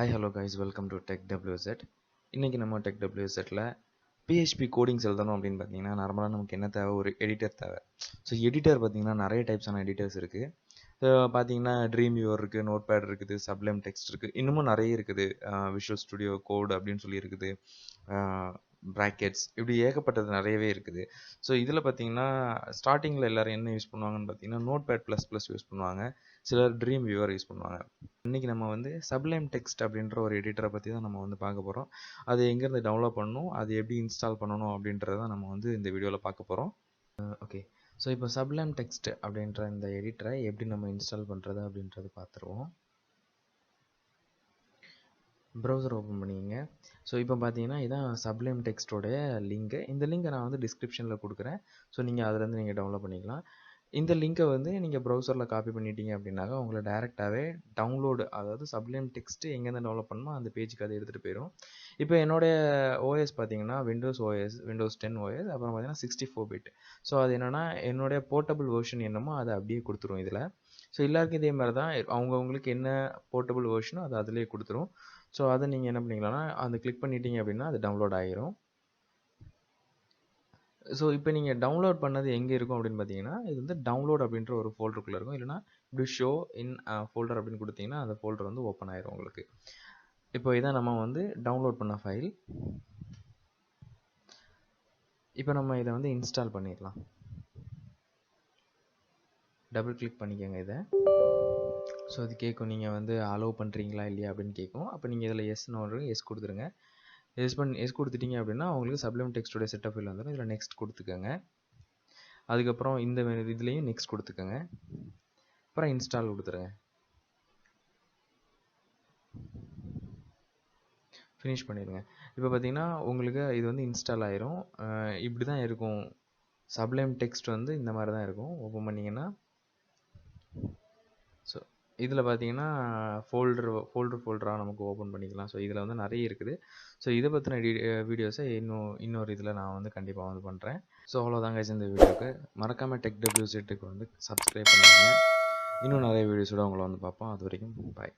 Hi, hello guys, welcome to TecWz. இன்னைக்கு நம்ம TecWzல PHP codings எழுதணும் அப்படின்னு பார்த்தீங்கன்னா நார்மலாக நமக்கு என்ன தேவை, ஒரு எடிட்டர் தேவை. ஸோ எடிட்டர் பார்த்தீங்கன்னா நிறைய டைப்ஸான எடிட்டர்ஸ் இருக்குது. ஸோ பார்த்தீங்கன்னா ட்ரீம் வியூவர் இருக்குது, நோட் பேட் இருக்குது, சப்ளைம் டெக்ஸ்ட் இருக்குது, இன்னமும் நிறைய இருக்குது. விஷுவல் ஸ்டுடியோ கோட் அப்படின்னு சொல்லி இருக்குது, ப்ராக்கெட்ஸ், இப்படி ஏகப்பட்டது நிறையவே இருக்குது. ஸோ இதில் பார்த்தீங்கன்னா ஸ்டார்டிங்கில் எல்லோரும் என்ன யூஸ் பண்ணுவாங்கன்னு பார்த்தீங்கன்னா நோட் பேட் ++ யூஸ் பண்ணுவாங்க, சிலர் ட்ரீம் வியூவர் யூஸ் பண்ணுவாங்க. இன்றைக்கி நம்ம வந்து சப்ளைம் டெக்ஸ்ட் அப்படின்ற ஒரு எடிட்டரை பற்றி தான் நம்ம வந்து பார்க்க போகிறோம். அது எங்கேருந்து டவுன்லோட் பண்ணணும், அது எப்படி இன்ஸ்டால் பண்ணணும் அப்படின்றத நம்ம வந்து இந்த வீடியோவில் பார்க்க போகிறோம். ஓகே, ஸோ இப்போ சப்ளைம் டெக்ஸ்ட் அப்படின்ற இந்த எடிட்டரை எப்படி நம்ம இன்ஸ்டால் பண்ணுறது அப்படின்றது பார்த்துருவோம். ப்ரௌசர் ஓப்பன் பண்ணிக்கங்க. ஸோ இப்போ பார்த்தீங்கன்னா இதான் சப்ளைம் டெக்ஸ்ட்டோடைய லிங்க்கு. இந்த லிங்கை நான் வந்து டிஸ்கிரிப்ஷனில் கொடுக்குறேன். ஸோ நீங்கள் அதுலேருந்து நீங்கள் டவுன்லோட் பண்ணிக்கலாம். இந்த லிங்கை வந்து நீங்கள் ப்ரௌசரில் காப்பி பண்ணிட்டீங்க அப்படின்னாக்கா உங்களை டேரெக்டாகவே டவுன்லோடு, அதாவது சப்ளைம் டெக்ஸ்ட்டு எங்கேருந்து டவுன்லோட் பண்ணணுமோ அந்த பேஜுக்கு அதை எடுத்துகிட்டு போயிடும். இப்போ என்னுடைய ஓஎஸ் பார்த்தீங்கன்னா விண்டோஸ் 10 ஓஎஸ், அப்புறம் பார்த்தீங்கன்னா 64 பிட். ஸோ அது என்னென்னா என்னுடைய போர்ட்டபிள் வெர்ஷன் என்னமோ அதை அப்படியே கொடுத்துரும் இதில். ஸோ எல்லாருக்கும் இதே மாதிரி தான், அவங்கவுங்களுக்கு என்ன போர்ட்டபிள் வெர்ஷனோ அதை அதிலே கொடுத்துரும். ஸோ அதை நீங்கள் என்ன பண்ணிக்கலாம்னா அந்த கிளிக் பண்ணிட்டீங்க அப்படின்னா அது டவுன்லோட் ஆகிரும். ஸோ இப்போ நீங்கள் டவுன்லோட் பண்ணது எங்கே இருக்கும் அப்படின்னு பார்த்தீங்கன்னா இது வந்து டவுன்லோட் அப்படின்ற ஒரு ஃபோல்டருக்குள்ளே இருக்கும். இல்லைனா இப்படி ஷோ இன் ஃபோல்டர் அப்படின்னு கொடுத்தீங்கன்னா அந்த ஃபோல்டர் வந்து ஓப்பன் ஆயிரும் உங்களுக்கு. இப்போ இதான் நம்ம வந்து டவுன்லோட் பண்ண ஃபைல். இப்போ நம்ம இதை வந்து இன்ஸ்டால் பண்ணிடலாம். டபுள் கிளிக் பண்ணிக்கோங்க இதை. ஸோ அது கேட்கும், நீங்கள் வந்து அலோவ் பண்ணுறீங்களா இல்லையா அப்படின்னு கேட்கும். அப்போ நீங்கள் இதில் எஸ் கொடுத்துருங்க. எஸ் கொடுத்துட்டீங்க அப்படின்னா உங்களுக்கு சப்ளைம் டெக்ஸ்டோட செட்டப் ஃபைல் வந்துடும். இதில் நெக்ஸ்ட் கொடுத்துக்கோங்க. அதுக்கப்புறம் இந்த இதுலேயும் நெக்ஸ்ட் கொடுத்துக்கோங்க. அப்புறம் இன்ஸ்டால் கொடுத்துருங்க. ஃபினிஷ் பண்ணிடுங்க. இப்போ பார்த்தீங்கன்னா உங்களுக்கு இது வந்து இன்ஸ்டால் ஆயிரும். இப்படி தான் இருக்கும். சப்ளைம் டெக்ஸ்ட் வந்து இந்த மாதிரி தான் இருக்கும். ஓப்பன் பண்ணிங்கன்னா ஸோ இதில் பார்த்தீங்கன்னா ஃபோல்டராக நமக்கு ஓப்பன் பண்ணிக்கலாம். ஸோ இதில் வந்து நிறைய இருக்குது. ஸோ இதை பற்றின வீடியோஸை இன்னொரு இதில் நான் வந்து கண்டிப்பாக வந்து பண்ணுறேன். ஸோ அவ்வளோதாங்க இந்த வீடியோக்கு. மறக்காமல் TecWzக்கு வந்து சப்ஸ்கிரைப் பண்ணுவாங்க. இன்னும் நிறைய வீடியோஸோட உங்களை வந்து பார்ப்போம். அது வரைக்கும் பாய்.